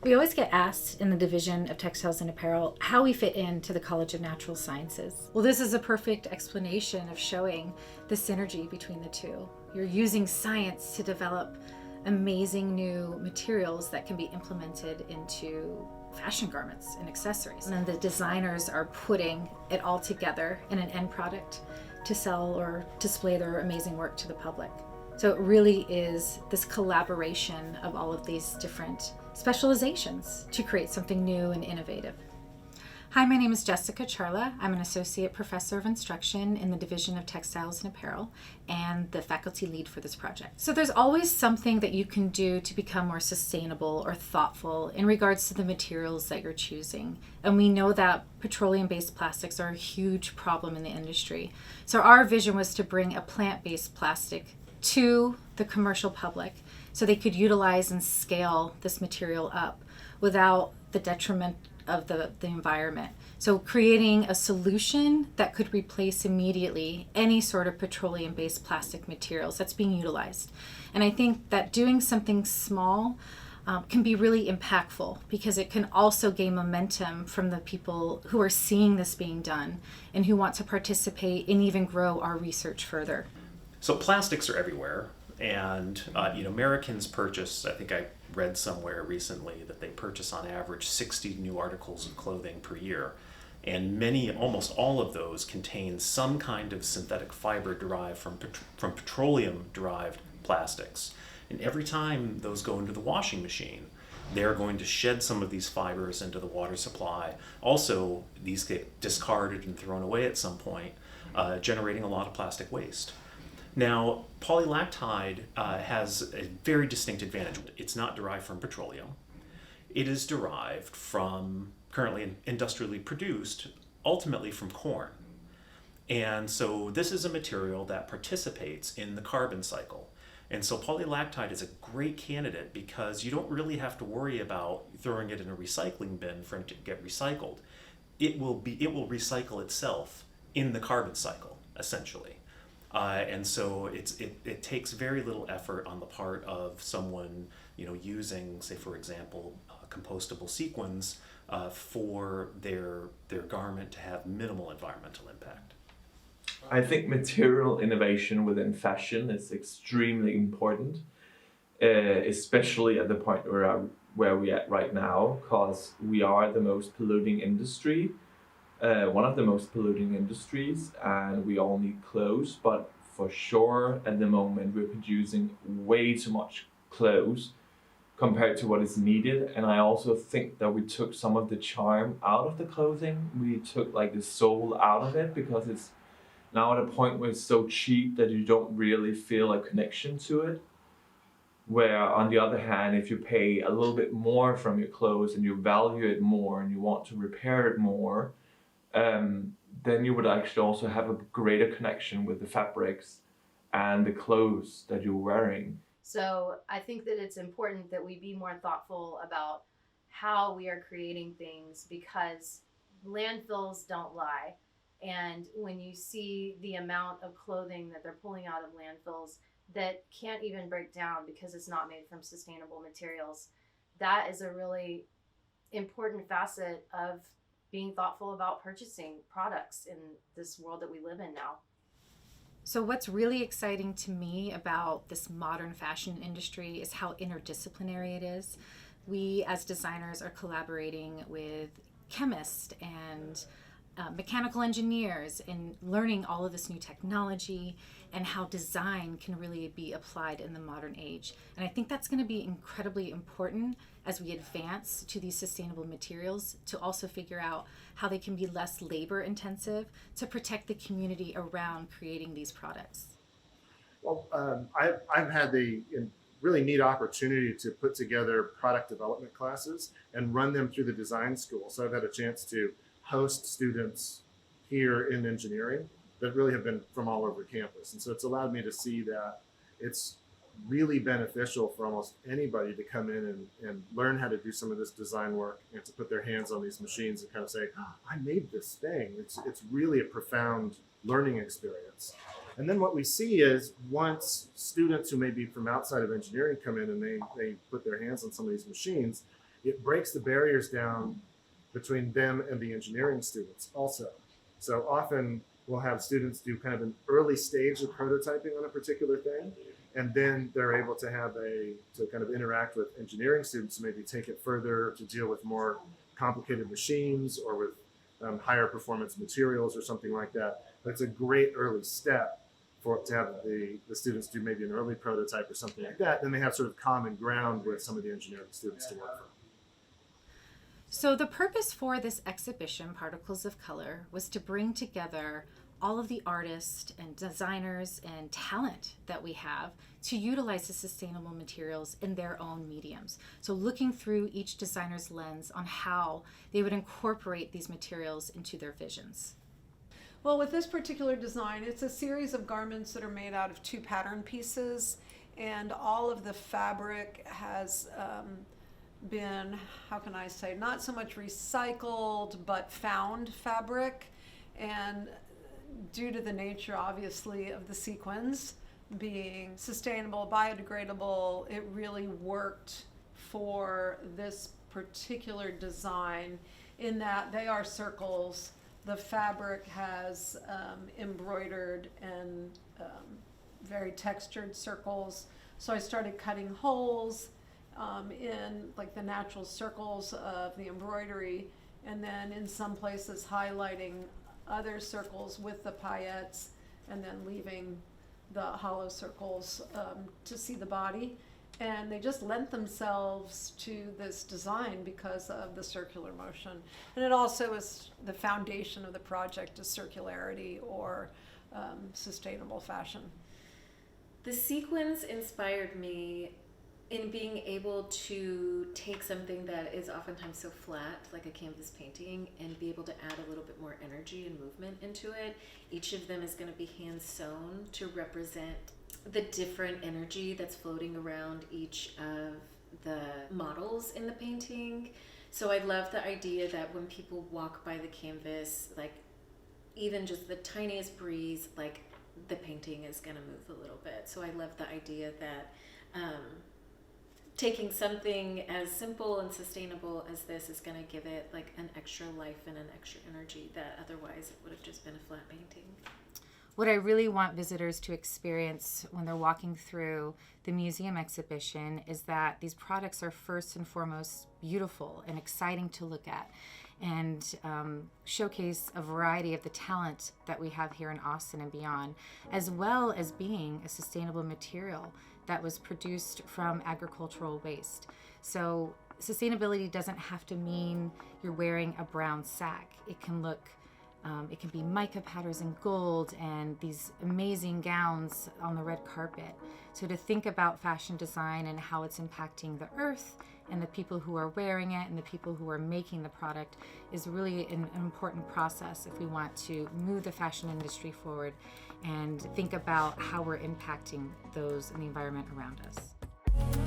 We always get asked in the Division of Textiles and Apparel how we fit into the College of Natural Sciences. Well, this is a perfect explanation of showing the synergy between the two. You're using science to develop amazing new materials that can be implemented into fashion garments and accessories. And then the designers are putting it all together in an end product to sell or display their amazing work to the public. So it really is this collaboration of all of these different specializations to create something new and innovative. Hi, my name is Jessica Ciarla. I'm an Associate Professor of Instruction in the Division of Textiles and Apparel and the faculty lead for this project. So there's always something that you can do to become more sustainable or thoughtful in regards to the materials that you're choosing. And we know that petroleum-based plastics are a huge problem in the industry. So our vision was to bring a plant-based plastic to the commercial public so they could utilize and scale this material up without the detriment of the environment. So creating a solution that could replace immediately any sort of petroleum-based plastic materials that's being utilized. And I think that doing something small can be really impactful because it can also gain momentum from the people who are seeing this being done and who want to participate and even grow our research further. So plastics are everywhere, and Americans purchase, I think I read somewhere recently that they purchase on average 60 new articles of clothing per year, and almost all of those contain some kind of synthetic fiber derived from petroleum-derived plastics. And every time those go into the washing machine, they're going to shed some of these fibers into the water supply. Also, these get discarded and thrown away at some point, generating a lot of plastic waste. Now, polylactide has a very distinct advantage. It's not derived from petroleum. It is derived from, currently industrially produced, ultimately from corn. And so this is a material that participates in the carbon cycle. And so polylactide is a great candidate because you don't really have to worry about throwing it in a recycling bin for it to get recycled. It will recycle itself in the carbon cycle, essentially. And so it takes very little effort on the part of someone, using, say, for example, compostable sequins for their garment to have minimal environmental impact. I think material innovation within fashion is extremely important, especially at the point where we're at right now, because we are the most polluting industry. One of the most polluting industries, and we all need clothes, but for sure at the moment we're producing way too much clothes compared to what is needed. And I also think that we took some of the charm out of the clothing. We took the soul out of it because it's now at a point where it's so cheap that you don't really feel a connection to it. Where on the other hand, if you pay a little bit more from your clothes and you value it more and you want to repair it more, then you would actually also have a greater connection with the fabrics and the clothes that you're wearing. So I think that it's important that we be more thoughtful about how we are creating things because landfills don't lie. And when you see the amount of clothing that they're pulling out of landfills that can't even break down because it's not made from sustainable materials, that is a really important facet of being thoughtful about purchasing products in this world that we live in now. So what's really exciting to me about this modern fashion industry is how interdisciplinary it is. We as designers are collaborating with chemists and mechanical engineers in learning all of this new technology and how design can really be applied in the modern age. And I think that's going to be incredibly important as we advance to these sustainable materials to also figure out how they can be less labor intensive to protect the community around creating these products. Well, I've had the really neat opportunity to put together product development classes and run them through the design school. So I've had a chance to host students here in engineering that really have been from all over campus. And so it's allowed me to see that it's really beneficial for almost anybody to come in and learn how to do some of this design work and to put their hands on these machines and kind of say, oh, I made this thing. It's really a profound learning experience. And then what we see is once students who may be from outside of engineering come in and they put their hands on some of these machines, it breaks the barriers down between them and the engineering students also. So often we'll have students do kind of an early stage of prototyping on a particular thing, and then they're able to to kind of interact with engineering students, maybe take it further to deal with more complicated machines or with higher performance materials or something like that. But it's a great early step to have the students do maybe an early prototype or something like that. Then they have sort of common ground with some of the engineering students to work from. So the purpose for this exhibition, Particles of Color, was to bring together all of the artists and designers and talent that we have to utilize the sustainable materials in their own mediums. So looking through each designer's lens on how they would incorporate these materials into their visions. Well, with this particular design, it's a series of garments that are made out of 2 pattern pieces, and all of the fabric has been, how can I say, not so much recycled, but found fabric. And due to the nature, obviously, of the sequins being sustainable, biodegradable, it really worked for this particular design in that they are circles. The fabric has embroidered and very textured circles. So I started cutting holes in like the natural circles of the embroidery, and then in some places highlighting other circles with the paillettes, and then leaving the hollow circles to see the body. And they just lent themselves to this design because of the circular motion. And it also is the foundation of the project is circularity or sustainable fashion. The sequins inspired me in being able to take something that is oftentimes so flat, like a canvas painting, and be able to add a little bit more energy and movement into it. Each of them is going to be hand sewn to represent the different energy that's floating around each of the models in the painting. So I love the idea that when people walk by the canvas, like even just the tiniest breeze, like the painting is going to move a little bit. So I love the idea that taking something as simple and sustainable as this is going to give it like an extra life and an extra energy that otherwise it would have just been a flat painting. What I really want visitors to experience when they're walking through the museum exhibition is that these products are first and foremost beautiful and exciting to look at, and showcase a variety of the talent that we have here in Austin and beyond, as well as being a sustainable material that was produced from agricultural waste. So sustainability doesn't have to mean you're wearing a brown sack. It can look it can be mica patterns in gold and these amazing gowns on the red carpet. So to think about fashion design and how it's impacting the earth and the people who are wearing it and the people who are making the product is really an important process if we want to move the fashion industry forward and think about how we're impacting those in the environment around us.